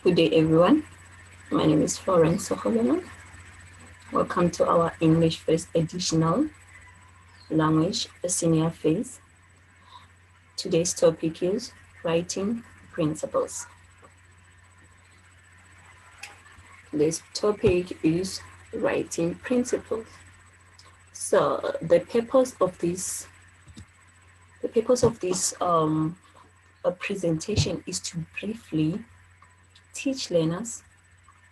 Good day, everyone. My name is Florence Sokolona. Welcome to our English First Additional Language Senior Phase. Today's topic is writing principles. This topic is writing principles. So the purpose of this presentation is to briefly teach learners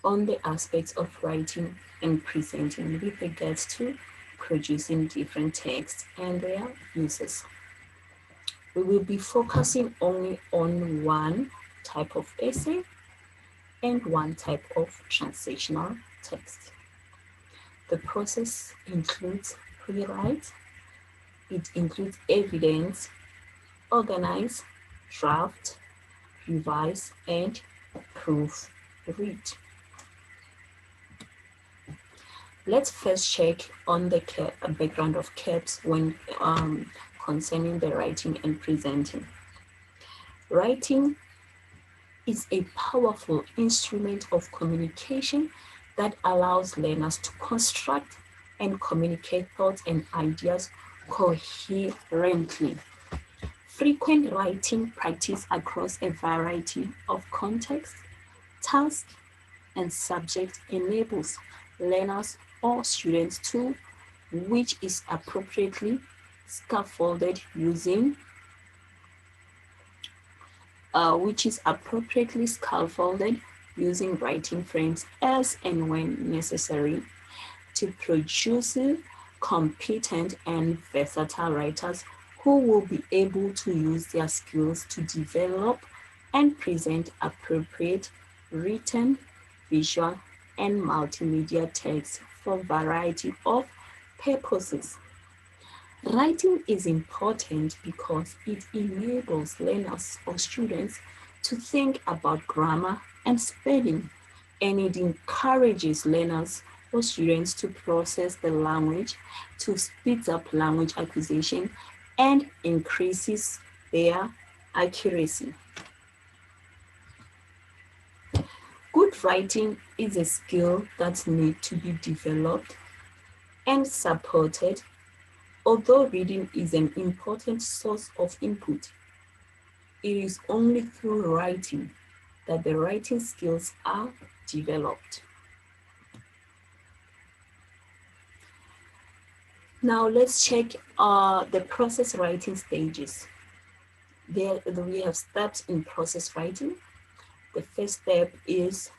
on the aspects of writing and presenting with regards to producing different texts and their uses. We will be focusing only on one type of essay and one type of translational text. The process includes rewrite, it includes evidence, organize, draft, revise, and proofread. Let's first check on the background of CAPS when concerning the writing and presenting. Writing is a powerful instrument of communication that allows learners to construct and communicate thoughts and ideas coherently. Frequent writing practice across a variety of contexts, tasks, and subjects enables learners or students to, which is appropriately scaffolded using writing frames as and when necessary to produce competent and versatile writers who will be able to use their skills to develop and present appropriate written, visual, and multimedia text for a variety of purposes. Writing is important because it enables learners or students to think about grammar and spelling, and it encourages learners or students to process the language, to speed up language acquisition, and increases their accuracy. Good writing is a skill that needs to be developed and supported. Although reading is an important source of input, it is only through writing that the writing skills are developed. Now let's check the process writing stages. We have steps in process writing. The first step is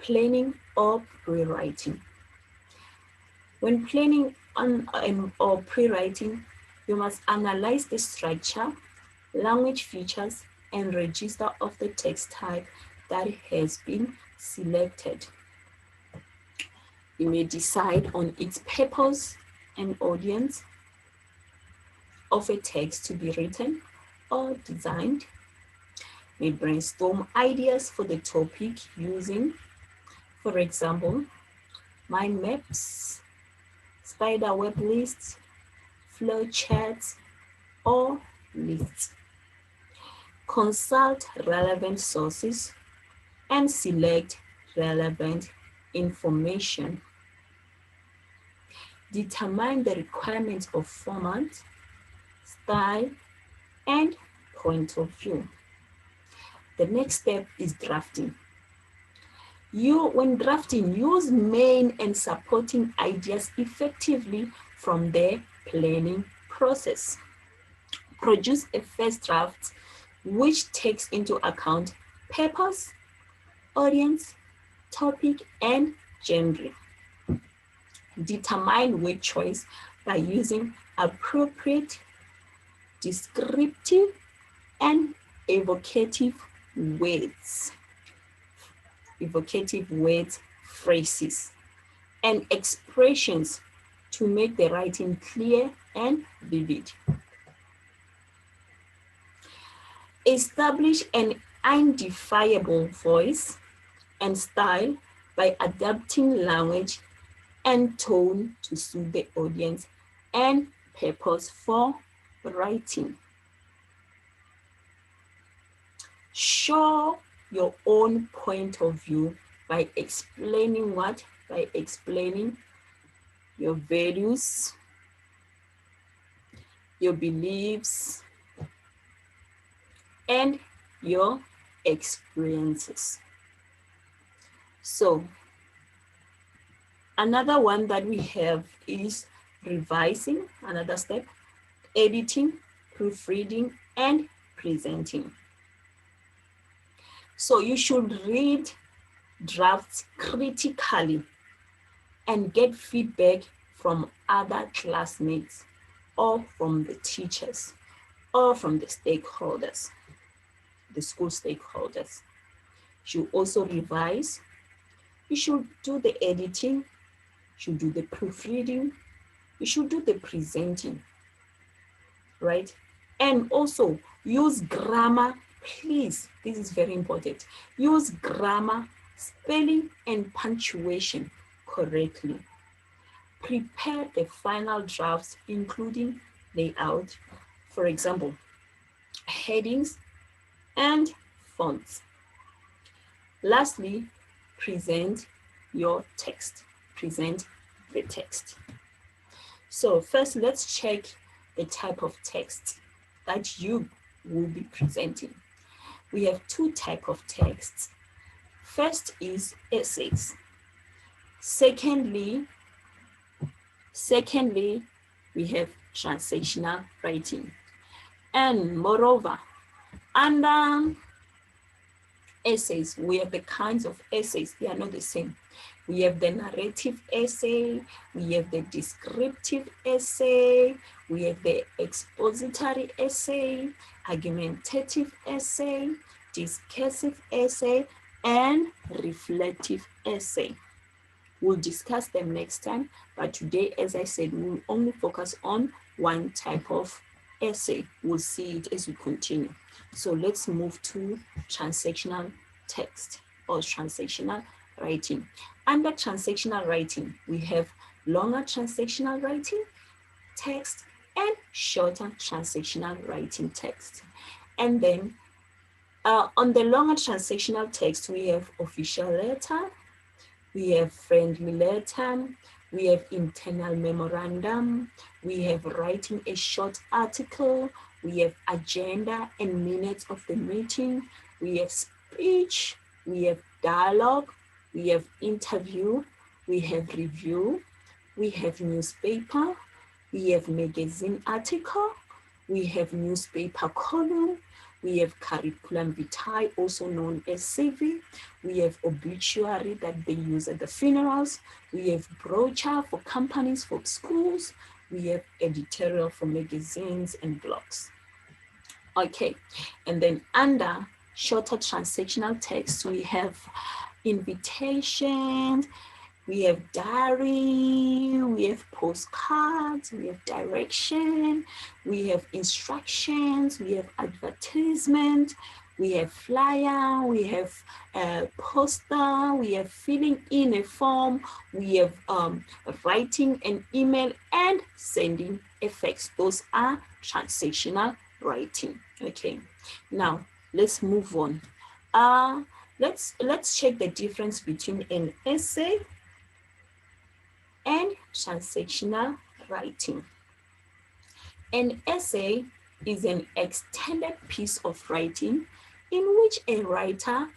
planning or pre-writing. When planning or pre-writing, you must analyze the structure, language features, and register of the text type that has been selected. You may decide on its purpose and audience of a text to be written or designed. You may brainstorm ideas for the topic using, for example, mind maps, spider web lists, flow charts, or lists. Consult relevant sources and select relevant information. Determine the requirements of format, style, and point of view. The next step is drafting. When drafting, use main and supporting ideas effectively from the planning process. Produce a first draft which takes into account purpose, audience, topic, and genre. Determine word choice by using appropriate, descriptive, and evocative words, phrases, and expressions to make the writing clear and vivid. Establish an identifiable voice and style by adapting language and tone to suit the audience and purpose for writing. Show your own point of view by explaining what? By explaining your values, your beliefs, and your experiences. So another one that we have is revising, another step, editing, proofreading, and presenting. So you should read drafts critically and get feedback from other classmates or from the teachers or from the stakeholders, the school stakeholders. You also revise. You should do the editing. You should do the proofreading. You should do the presenting, right? And also use grammar, please. This is very important. Use grammar, spelling, and punctuation correctly. Prepare the final drafts, including layout, for example, headings and fonts. Lastly, present your text. Present the text. So first, let's check the type of text that you will be presenting. We have two types of texts. First is essays. Secondly, we have transactional writing. And moreover, under essays, we have the kinds of essays, they are not the same. We have the narrative essay, we have the descriptive essay, we have the expository essay, argumentative essay, discursive essay, and reflective essay. We'll discuss them next time, but today, as I said, we'll only focus on one type of essay. We'll see it as we continue. So let's move to transactional text or transactional writing. Under transactional writing, we have longer transactional writing text and shorter transactional writing text. And then on the longer transactional text, we have official letter, we have friendly letter, we have internal memorandum, we have writing a short article, we have agenda and minutes of the meeting, we have speech, we have dialogue, we have interview, we have review, we have newspaper, we have magazine article, we have newspaper column, we have curriculum vitae, also known as CV. We have obituary that they use at the funerals. We have brochure for companies, for schools. We have editorial for magazines and blogs. Okay, and then under shorter transactional text, we have invitations, we have diary, we have postcards, we have direction, we have instructions, we have advertisement, we have flyer, we have poster, we have filling in a form, we have writing an email and sending a fax. Those are transactional writing. Okay, now let's move on. Let's check the difference between an essay and transactional writing. An essay is an extended piece of writing in which a writer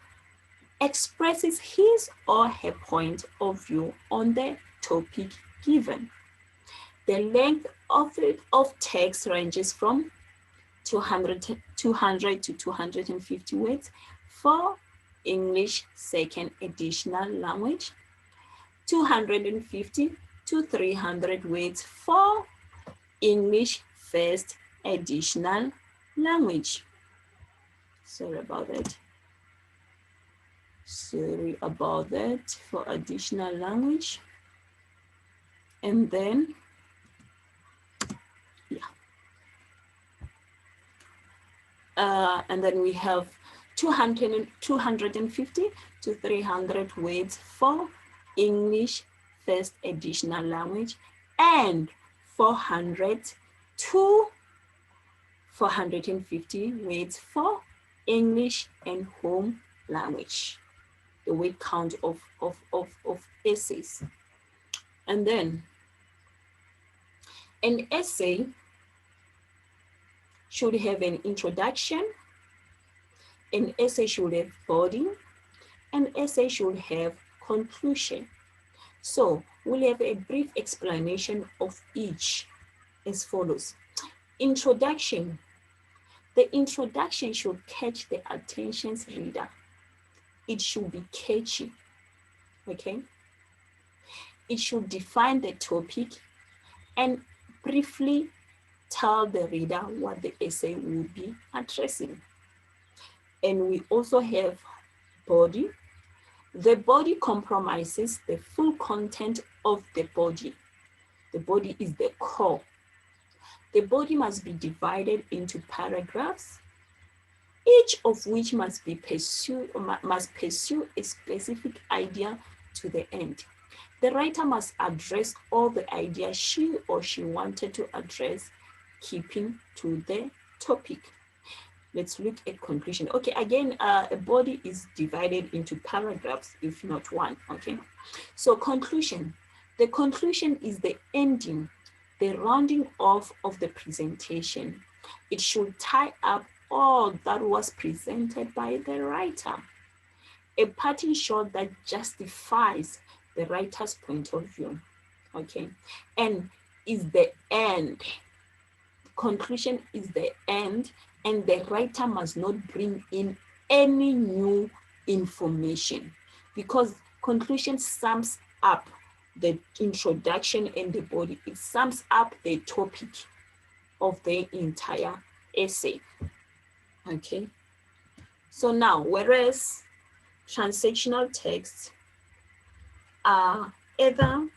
expresses his or her point of view on the topic given. The length of text ranges from 200 to 250 words for English second additional language, 250 to 300 words for English first additional language. Sorry about that for additional language. And then, and then we have 250 to 300 words for English first additional language, and 400 to 450 words for English and home language, the word count of essays. And then an essay should have an introduction, an essay should have body, an essay should have conclusion. So we'll have a brief explanation of each as follows. Introduction. The introduction should catch the attention reader. It should be catchy, okay? It should define the topic and briefly tell the reader what the essay will be addressing. And we also have body. The body compromises the full content of the body. The body is the core. The body must be divided into paragraphs, each of which must pursue a specific idea to the end. The writer must address all the ideas she or she wanted to address, keeping to the topic. Let's look at conclusion. Okay, again, a body is divided into paragraphs, if not one, okay? So conclusion. The conclusion is the ending, the rounding off of the presentation. It should tie up all that was presented by the writer. A parting shot that justifies the writer's point of view, okay? And is the end. Conclusion is the end, and the writer must not bring in any new information, because conclusion sums up the introduction and the body. It sums up the topic of the entire essay, okay? So now, whereas transactional texts are either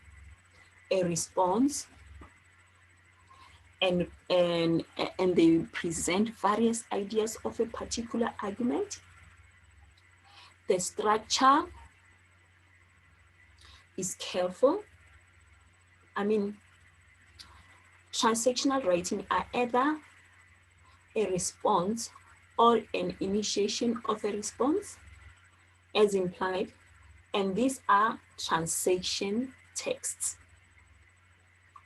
a response and they present various ideas of a particular argument, the structure is careful. I mean, transactional writing are either a response or an initiation of a response, as implied, and these are transaction texts.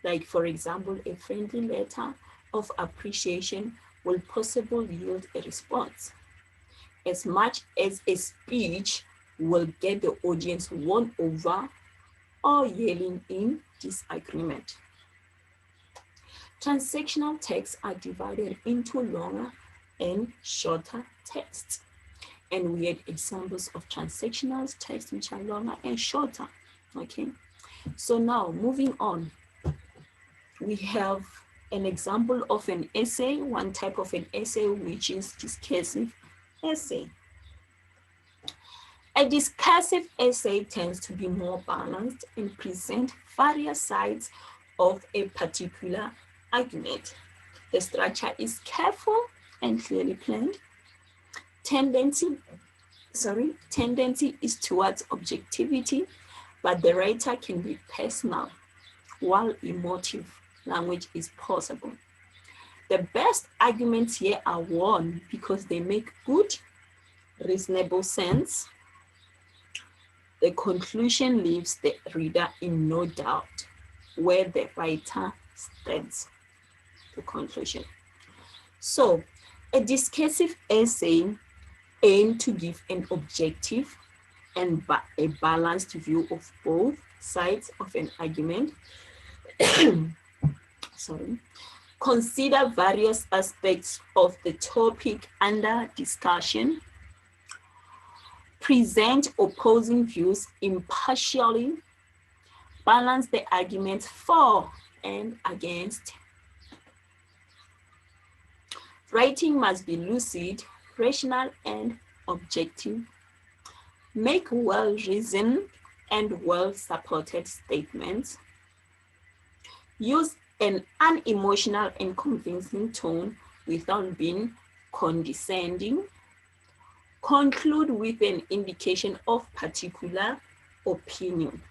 Like, for example, a friendly letter of appreciation will possibly yield a response, as much as a speech will get the audience won over or yelling in disagreement. Transactional texts are divided into longer and shorter texts. And we had examples of transactional texts which are longer and shorter, okay? So now, moving on, we have an example of an essay, one type of an essay, which is discursive essay. A discursive essay tends to be more balanced and present various sides of a particular argument. The structure is careful and clearly planned. Tendency is towards objectivity, but the writer can be personal, while emotive language is possible. The best arguments here are won because they make good, reasonable sense. The conclusion leaves the reader in no doubt where the writer stands. The conclusion. So, a discursive essay aims to give an objective and a balanced view of both sides of an argument. Consider various aspects of the topic under discussion. Present opposing views impartially. Balance the arguments for and against. Writing must be lucid, rational, and objective. Make well-reasoned and well-supported statements. Use an unemotional and convincing tone without being condescending. Conclude with an indication of particular opinion.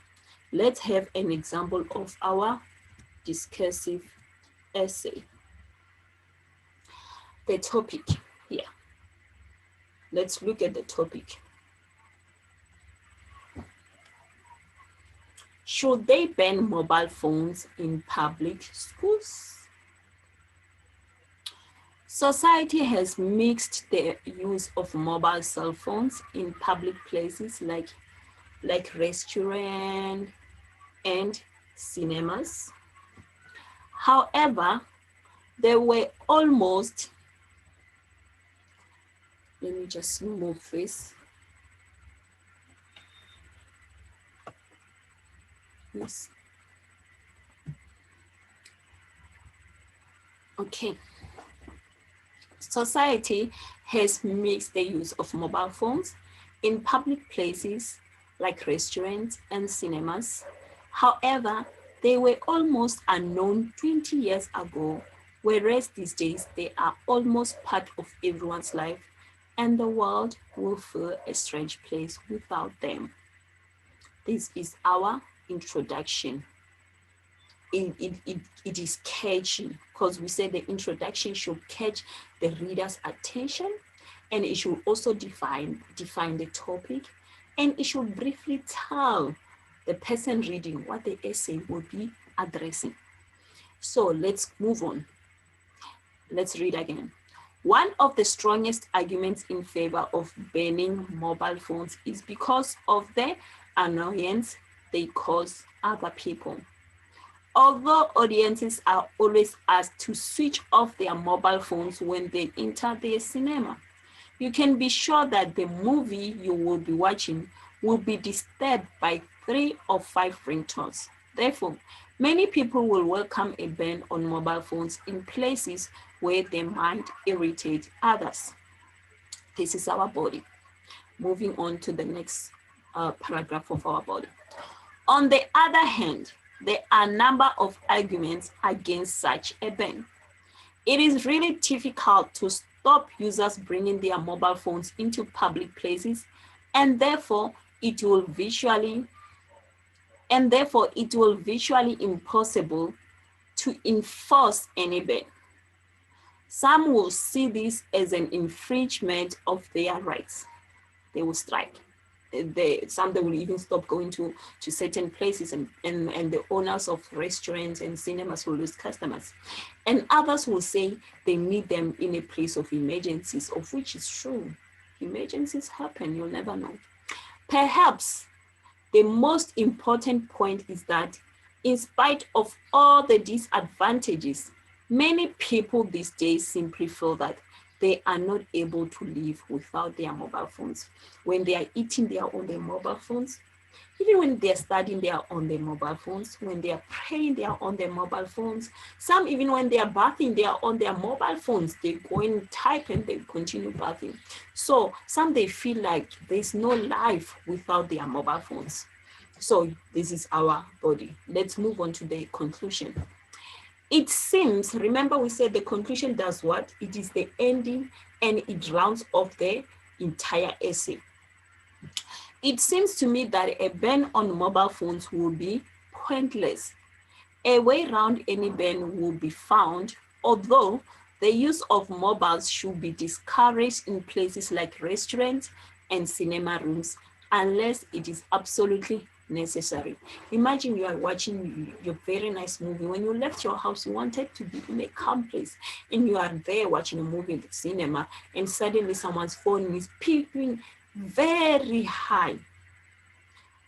Let's have an example of our discursive essay. The topic here. Let's look at the topic. Should they ban mobile phones in public schools? Society has mixed the use of mobile cell phones in public places like restaurants and cinemas. However, there were almost, let me just move this. Yes. Okay. Society has mixed the use of mobile phones in public places like restaurants and cinemas. However, they were almost unknown 20 years ago, whereas these days they are almost part of everyone's life, and the world will feel a strange place without them. This is our introduction. It is catchy because we said the introduction should catch the reader's attention, and it should also define the topic, and it should briefly tell the person reading what the essay will be addressing. So let's move on. Let's read again. One of the strongest arguments in favor of banning mobile phones is because of the annoyance they cause other people. Although audiences are always asked to switch off their mobile phones when they enter their cinema, you can be sure that the movie you will be watching will be disturbed by 3 or 5 ringtones. Therefore, many people will welcome a ban on mobile phones in places where they might irritate others. This is our body. Moving on to the next paragraph of our body. On the other hand, there are a number of arguments against such a ban. It is really difficult to stop users bringing their mobile phones into public places, and therefore it will visually impossible to enforce any ban. Some will see this as an infringement of their rights. They will strike. Some will even stop going to certain places, and the owners of restaurants and cinemas will lose customers. And others will say they need them in a place of emergencies, of which is true. Emergencies happen, you'll never know. Perhaps the most important point is that in spite of all the disadvantages, many people these days simply feel that they are not able to live without their mobile phones. When they are eating, they are on their mobile phones. Even when they're studying, they are on their mobile phones. When they are praying, they are on their mobile phones. Some, even when they are bathing, they are on their mobile phones. They go and type and they continue bathing. So some, they feel like there's no life without their mobile phones. So this is our body. Let's move on to the conclusion. It seems, remember we said the conclusion does what? It is the ending and it rounds off the entire essay. It seems to me that a ban on mobile phones will be pointless. A way around any ban will be found, although the use of mobiles should be discouraged in places like restaurants and cinema rooms, unless it is absolutely necessary. Imagine you are watching your very nice movie. When you left your house, you wanted to be in a calm place, and you are there watching a movie in the cinema, and suddenly someone's phone is peeping very high.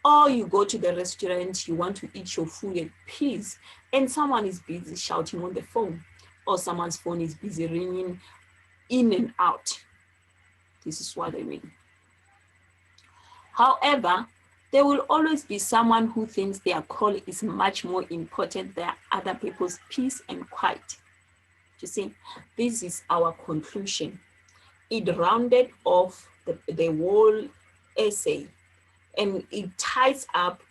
Or you go to the restaurant, you want to eat your food at peace, and someone is busy shouting on the phone, or someone's phone is busy ringing in and out. This is what I mean. However, there will always be someone who thinks their call is much more important than other people's peace and quiet. You see, this is our conclusion. It rounded off the whole essay, and it ties up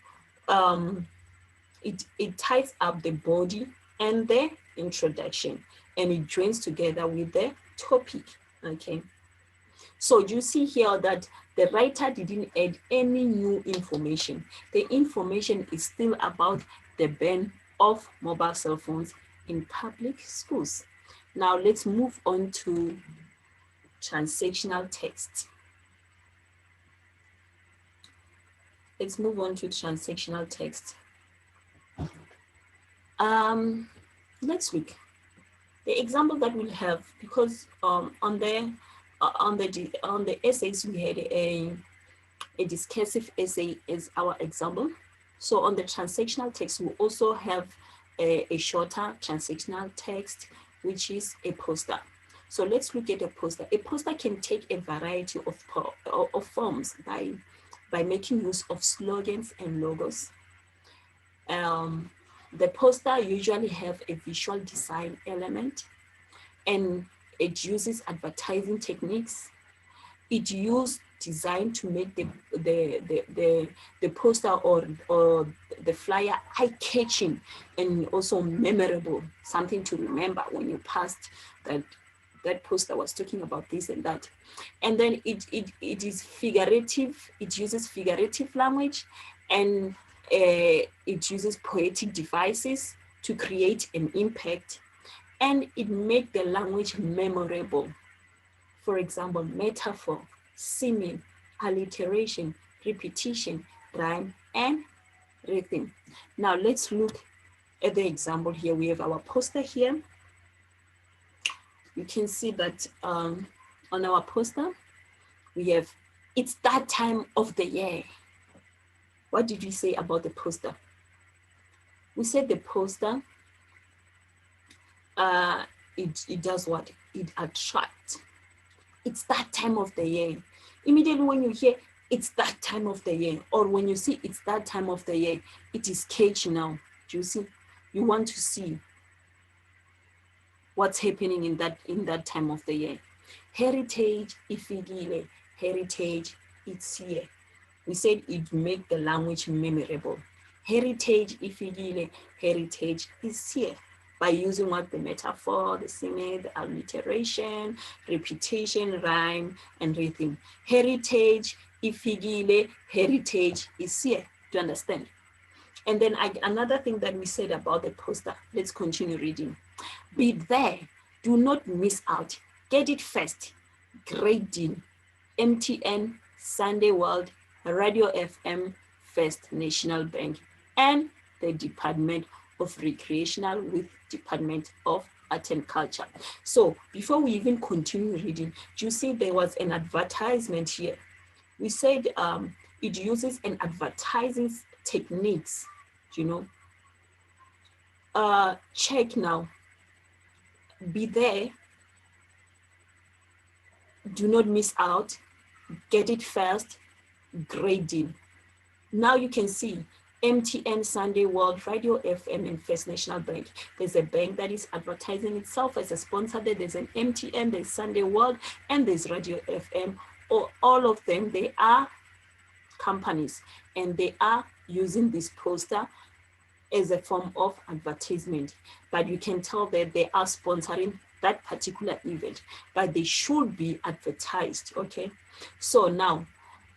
it ties up the body and the introduction, and it joins together with the topic. Okay. So you see here that the writer didn't add any new information. The information is still about the ban of mobile cell phones in public schools. Now let's move on to transactional text. Let's move on to transactional text. Let's look. The example that we'll have, because on the essays we had a discursive essay as our example. So on the transactional text, we also have a shorter transactional text, which is a poster. So let's look at a poster. A poster can take a variety of forms by making use of slogans and logos. The poster usually have a visual design element, and it uses advertising techniques. It used design to make the poster or the flyer eye-catching and also memorable, something to remember when you passed that poster was talking about this and that. And then it is figurative. It uses figurative language, and it uses poetic devices to create an impact, and it makes the language memorable. For example, metaphor, simile, alliteration, repetition, rhyme, and rhythm. Now let's look at the example here. We have our poster here. You can see that on our poster, we have, it's that time of the year. What did we say about the poster? We said the poster, it does what? It attracts. It's that time of the year. Immediately when you hear it's that time of the year, or when you see it's that time of the year, it is catchy now. Do you see? You want to see what's happening in that time of the year. Heritage ifigile, heritage it's here. We said it make the language memorable. Heritage ifigile, heritage is here. By using what? The metaphor, the simile, the alliteration, repetition, rhyme, and rhythm. Heritage ifigile, heritage is here. Do you understand? And then another thing that we said about the poster, let's continue reading. Be there, do not miss out. Get it first. Great deal. MTN, Sunday World, Radio FM, First National Bank, and the Department of Recreational with Department of Art and Culture. So before we even continue reading, do you see there was an advertisement here? We said it uses an advertising techniques, you know. Check now. Be there. Do not miss out. Get it first. Great deal. Now you can see MTN, Sunday World, Radio FM, and First National Bank. There's a bank that is advertising itself as a sponsor. There's an MTN, there's Sunday World, and there's Radio FM. All of them, they are companies, and they are using this poster as a form of advertisement. But you can tell that they are sponsoring that particular event, but they should be advertised, okay? So now,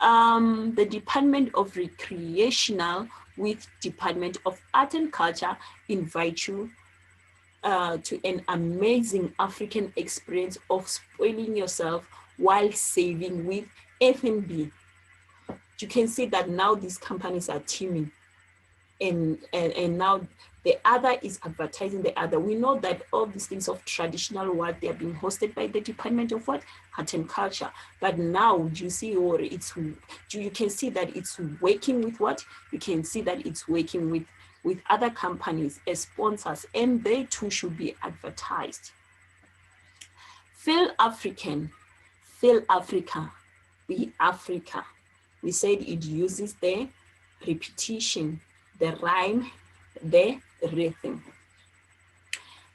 the Department of Recreational with Department of Art and Culture invite you to an amazing African experience of spoiling yourself while saving with F&B. You can see that now these companies are teaming, and now the other is advertising the other. We know that all these things of traditional work, they are being hosted by the Department of what? Art and Culture. But now you see, or you can see that it's working with what? You can see that it's working with other companies as sponsors, and they too should be advertised. FAL African, FAL Africa, Be Africa. We said it uses the repetition, the rhyme, the rhythm.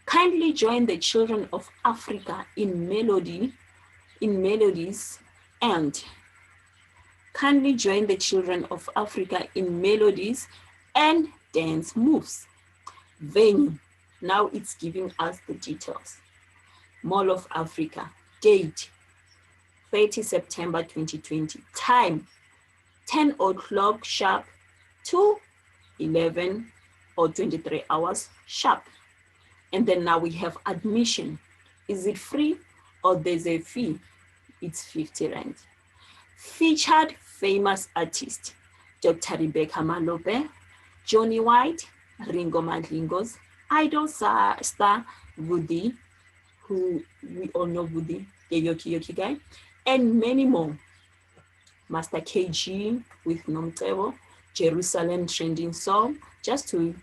Kindly join the children of Africa in melodies, and kindly join the children of Africa in melodies and dance moves. Venue, now it's giving us the details. Mall of Africa, date, 30 September 2020, time, 10 o'clock sharp to 11 or 23 hours sharp. And then now we have admission. Is it free or there's a fee? It's 50 Rand. Featured famous artists, Dr. Rebecca Malope, Johnny White, Ringo Madlingos, Idol star Woody, who we all know Woody, the Yoki Yoki guy, and many more. Master KG with Nomtevo, Jerusalem trending song, just to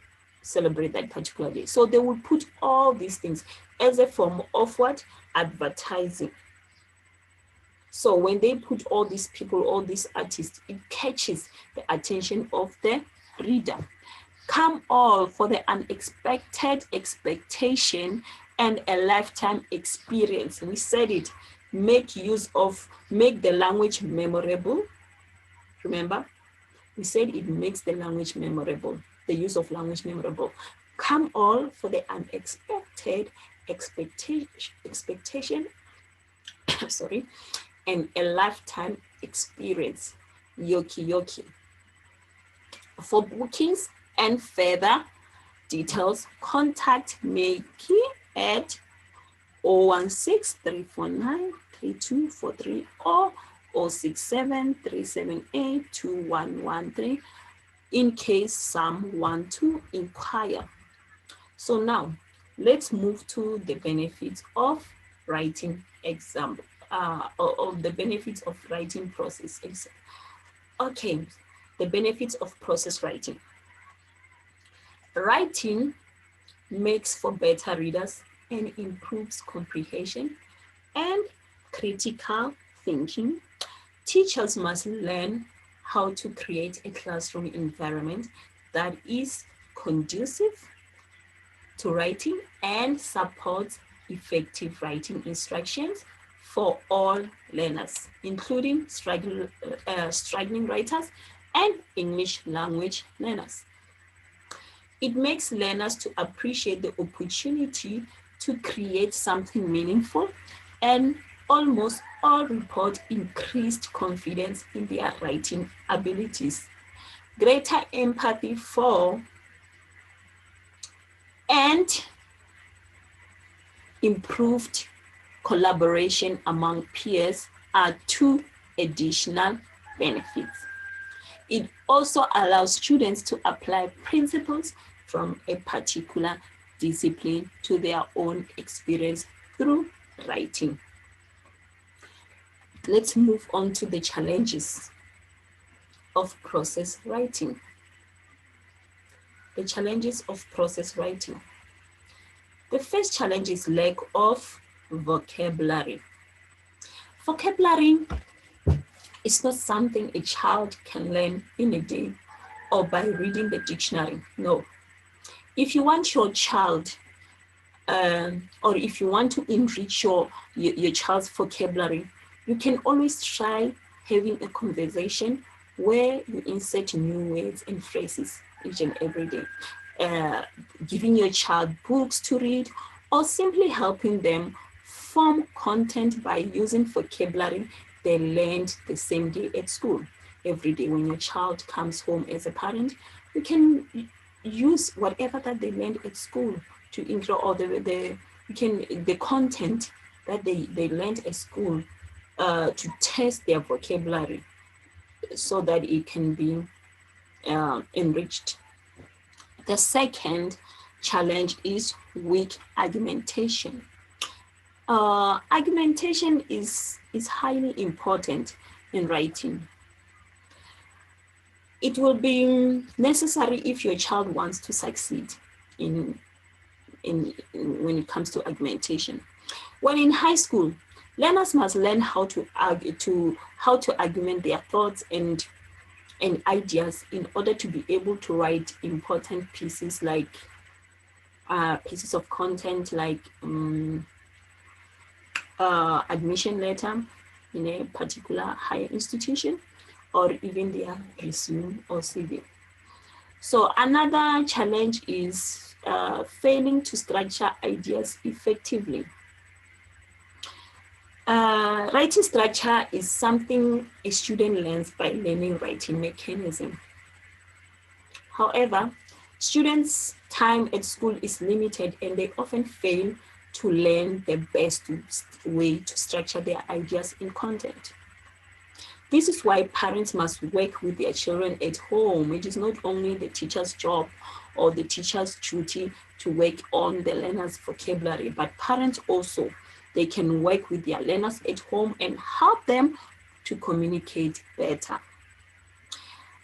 celebrate that particular day. So they will put all these things as a form of what? Advertising. So when they put all these people, all these artists, it catches the attention of the reader. Come all for the unexpected expectation and a lifetime experience. We said it, make the language memorable. Remember, we said it makes the language memorable, the use of language memorable. Come all for the unexpected expectation, sorry, and a lifetime experience. Yoki Yoki. For bookings and further details, contact Meki at 016-349-3243 or 067-378-2113 in case some want to inquire. So now let's move to the benefits of writing exam, or the benefits of writing process exam. Okay, the benefits of process writing. Writing makes for better readers and improves comprehension and critical thinking. Teachers must learn how to create a classroom environment that is conducive to writing and supports effective writing instructions for all learners, including struggling writers and English language learners. It makes learners to appreciate the opportunity to create something meaningful, and almost all report increased confidence in their writing abilities, greater empathy for, and improved collaboration among peers are two additional benefits. It also allows students to apply principles from a particular discipline to their own experience through writing. Let's move on to the challenges of process writing. The challenges of process writing. The first challenge is lack of vocabulary. Vocabulary is not something a child can learn in a day or by reading the dictionary. No. If you want your child, or if you want to enrich your child's vocabulary, you can always try having a conversation where you insert new words and phrases each and every day. Giving your child books to read, or simply helping them form content by using vocabulary they learned the same day at school. Every day when your child comes home as a parent, you can use whatever that they learned at school to include all the content that they learned at school to test their vocabulary so that it can be enriched. The second challenge is weak argumentation. Argumentation is highly important in writing. It will be necessary if your child wants to succeed in when it comes to argumentation. When in high school, learners must learn how to argument their thoughts and ideas in order to be able to write important pieces like pieces of content like admission letter in a particular higher institution, or even their resume or CV. So another challenge is failing to structure ideas effectively. Writing structure is something a student learns by learning writing mechanism. However, students' time at school is limited and they often fail to learn the best way to structure their ideas in content. This is why parents must work with their children at home. It is not only the teacher's job or the teacher's duty to work on the learner's vocabulary, but parents also, they can work with their learners at home and help them to communicate better.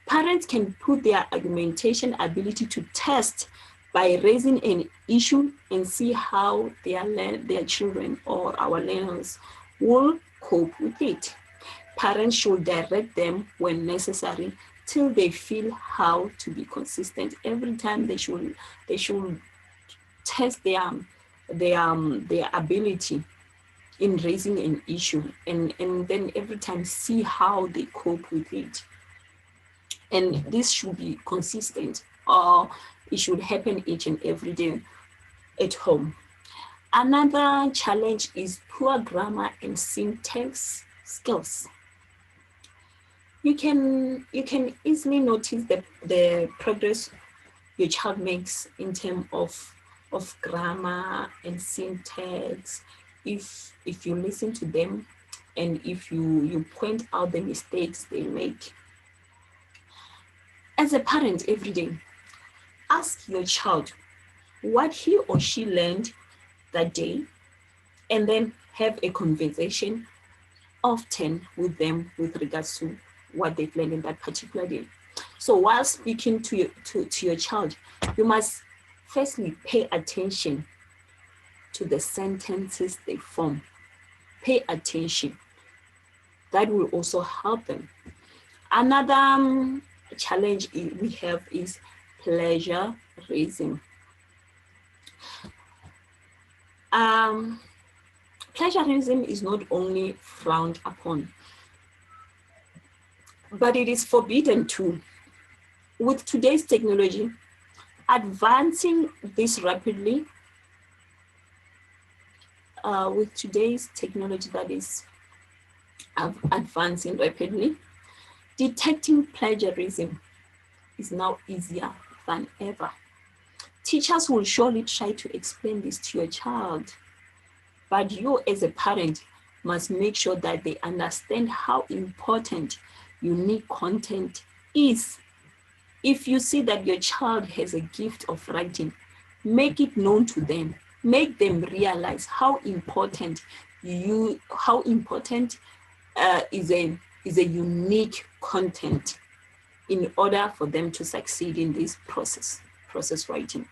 Parents can put their argumentation ability to test by raising an issue and see how their children or our learners will cope with it. Parents should direct them when necessary till they feel how to be consistent. Every time they should test their ability in raising an issue, and then every time see how they cope with it. And this should be consistent, or it should happen each and every day at home. Another challenge is poor grammar and syntax skills. You can easily notice the progress your child makes in terms of grammar and syntax if you listen to them and if you point out the mistakes they make. As a parent, every day, ask your child what he or she learned that day, and then have a conversation often with them with regards to what they've learned in that particular day. So while speaking to your child, you must firstly pay attention to the sentences they form. Pay attention. That will also help them. Another challenge we have is plagiarism. Plagiarism is not only frowned upon, but it is forbidden too. With today's technology advancing this rapidly, advancing rapidly, detecting plagiarism is now easier than ever. Teachers will surely try to explain this to your child, but you as a parent must make sure that they understand how important unique content is. If you see that your child has a gift of writing, make it known to them. Make them realize how important is a unique content in order for them to succeed in this process writing.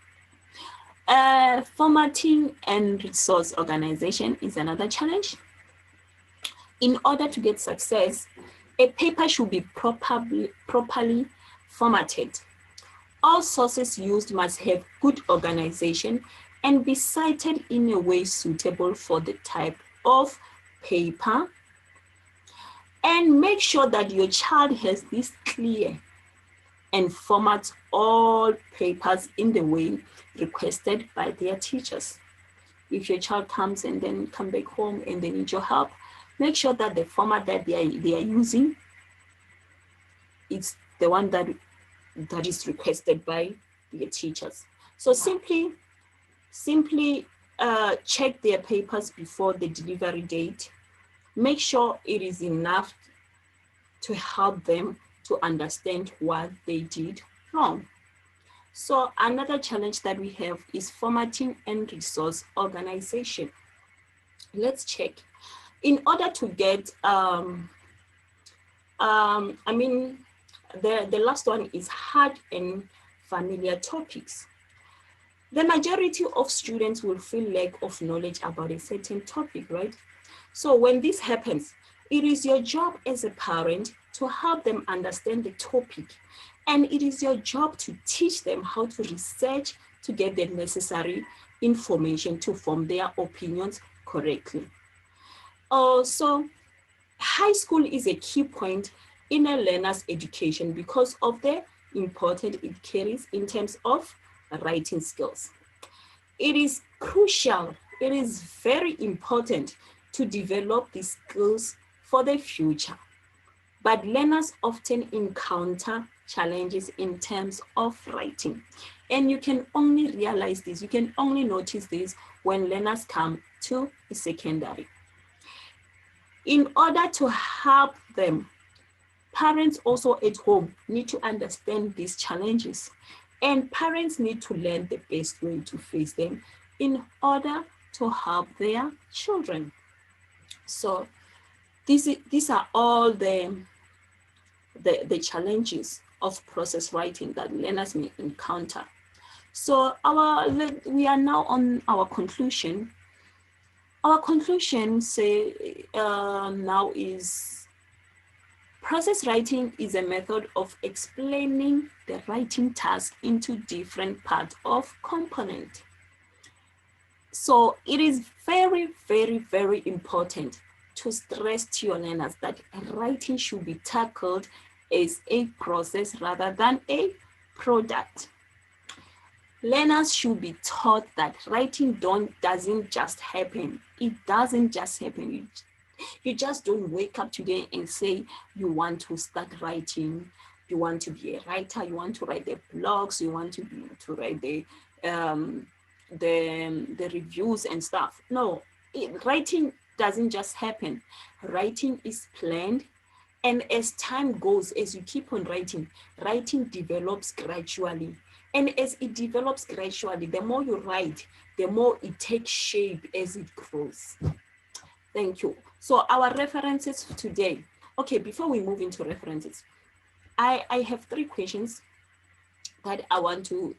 Formatting and resource organization is another challenge. In order to get success, a paper should be properly formatted. All sources used must have good organization and be cited in a way suitable for the type of paper. And make sure that your child has this clear and formats all papers in the way requested by their teachers. If your child comes and then come back home and they need your help, make sure that the format that they are using is the one that is requested by their teachers. So simply check their papers before the delivery date. Make sure it is enough to help them to understand what they did wrong. So another challenge that we have is formatting and resource organization. Let's check. In order to get, the last one is hard and familiar topics. The majority of students will feel lack of knowledge about a certain topic, right? So when this happens, it is your job as a parent to help them understand the topic. And it is your job to teach them how to research to get the necessary information to form their opinions correctly. Also, high school is a key point in a learner's education because of the importance it carries in terms of writing skills. It is crucial, it is very important to develop these skills for the future. But learners often encounter challenges in terms of writing. And you can only realize this, you can only notice this when learners come to secondary. In order to help them Parents also at home need to understand these challenges, and parents need to learn the best way to face them in order to help their children. So these are all the challenges of process writing that learners may encounter. So we are now on our conclusion. Our conclusion now is process writing is a method of explaining the writing task into different parts of component. So it is very, very, very important to stress to your learners that writing should be tackled as a process rather than a product. Learners should be taught that writing doesn't just happen. It doesn't just happen. You just don't wake up today and say you want to start writing. You want to be a writer. You want to write the blogs. You want to write the reviews and stuff. No, writing doesn't just happen. Writing is planned. And as time goes, as you keep on writing, writing develops gradually. And as it develops gradually, the more you write, the more it takes shape as it grows. Thank you. So our references today. Okay, before we move into references, I have 3 questions that I want to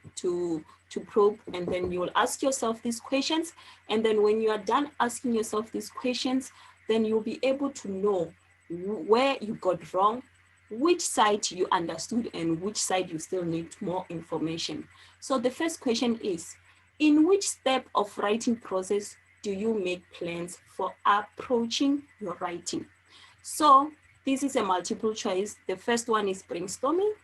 probe, and then you will ask yourself these questions. And then when you are done asking yourself these questions, then you'll be able to know where you got wrong, which side you understood, and which side you still need more information. So the first question is, in which step of writing process do you make plans for approaching your writing? So this is a multiple choice. The first one is brainstorming,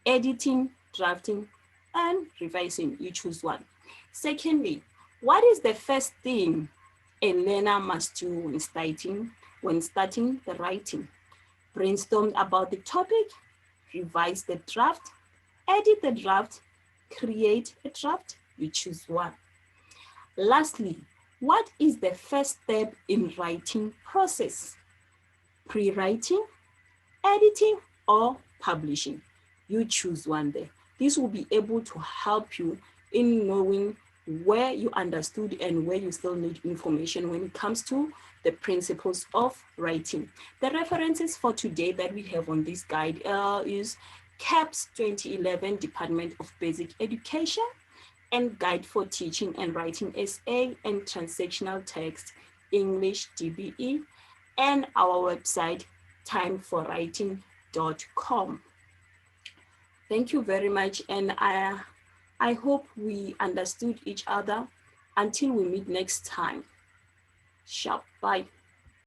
editing, drafting, and revising. You choose one. Secondly, what is the first thing a learner must do when starting the writing? Brainstorm about the topic, revise the draft, edit the draft, create a draft. You choose one. Lastly, what is the first step in writing process? Pre-writing, editing, or publishing? You choose one there. This will be able to help you in knowing where you understood and where you still need information when it comes to the principles of writing. The references for today that we have on this guide is CAPS 2011 Department of Basic Education and Guide for Teaching and Writing SA and Transactional Text English DBE, and our website timeforwriting.com. Thank you very much, and I hope we understood each other. Until we meet next time. Sharp. Bye.